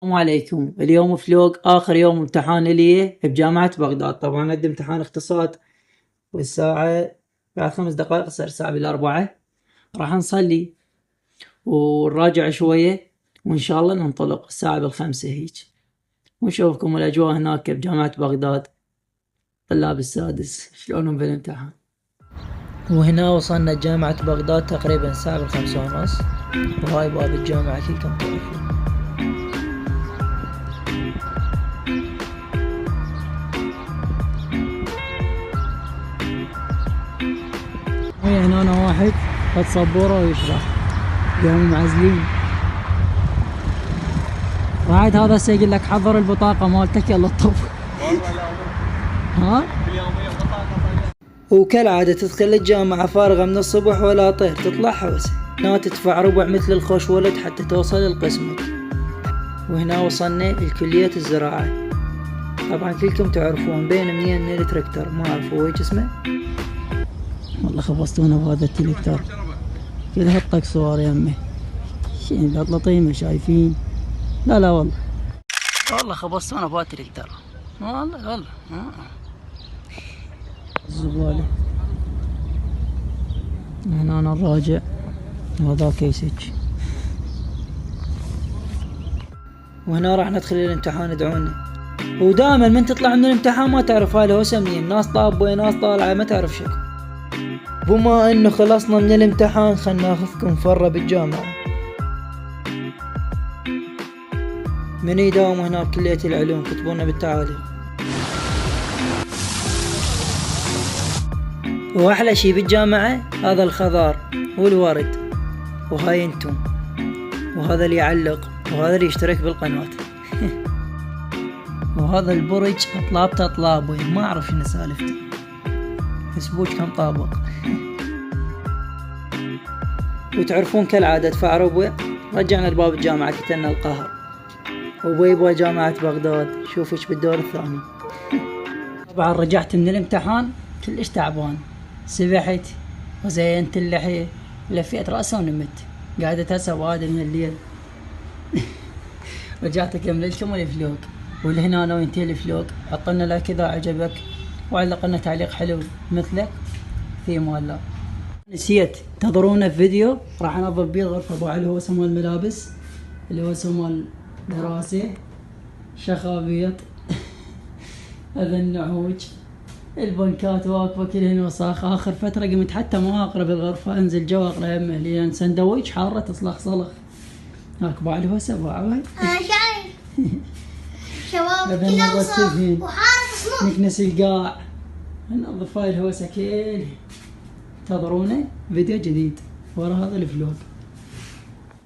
السلام عليكم. اليوم فلوق آخر يوم امتحان لي بجامعة بغداد. طبعا عندي امتحان اقتصاد والساعة بعد 5 دقائق صار الساعة 4. راح نصلي ونراجع شوية وإن شاء الله ننطلق الساعة 5 هيك، ونشوفكم الأجواء هناك بجامعة بغداد. طلاب السادس شلونهم بالامتحان. وهنا وصلنا جامعة بغداد تقريبا الساعة 5:30، وهاي باب الجامعة كلكم تعرفون. هنا أنا واحد خد سبورة ويشرح، قاموا معزلين. راعد هذا يقول لك حضر البطاقة مالتك يلا طف. ها؟ وكالعادة تدخل الجامعة فارغة من الصبح ولا طير، تطلع حوسة، هنا تدفع ربع مثل الخوش ولد حتى توصل لقسمك. وهنا وصلنا الكلية الزراعة. طبعا كلكم تعرفون بين منين التركتر، ما اعرف هو ايش اسمه. والله خبصتونا بهذا التركتر، كذا هطك صور يمه شين لطيمة شايفين. لا والله خبصتونا بهذا التركتر والله الزبالة. هنا انا الراجع وهذاك يسج. وهنا راح ندخل الامتحان ادعونا. ودائما من تطلع من الامتحان ما تعرف هاي الهوسة منين، ناس طابة ناس طالعة ما تعرف شكو. بما انه خلصنا من الامتحان خلنا ناخذكم فرة بالجامعة. من يداوم هنا بكلية العلوم كتبونا بالتعاليق. واحلى شي بالجامعة هذا الخضار والورد، وهاي انتم، وهذا اللي يعلق، وهذا اللي يشترك بالقناة. وهذا البرج طلابته طلابه، ما اعرف شنو سالفته، حسبوش كم طابق. وتعرفون كالعادة دفع ربع. رجعنا لباب الجامعة كتلنا القهر. وبيبا جامعة بغداد شوف ايش بالدور الثاني. طبعا رجعت من الامتحان كلش تعبان، سبحت وزينت اللحية لفيت رأسه ونمت. قعدت هسه بادي من الليل. رجعت اكمل لكم الفلوق. والهنا انا وينتهي الفلوق. حطلنا لايك اذا عجبك، وعلق لنا تعليق حلو مثلك في مال. نسيت انتظرونا في فيديو راح انظف بيه الغرفة ابو علي، هو مال الملابس، اللي هو مال دراسة، شخابيط. هذا النعوج، البنكات واقفة كلهن وساخ. اخر فترة قمت حتى ما اقرب الغرفة، انزل جوا اقرا يمه لان سندويش حارة تصلخ صلخ. هاك ابو علي هسه ابو عوي. شايف شباب كلها وسخ وحارة تصلخ. نكنس القاع، ننظف هاي الهوسة كلها. انتظرونا فيديو جديد ورا هذا الفلوق.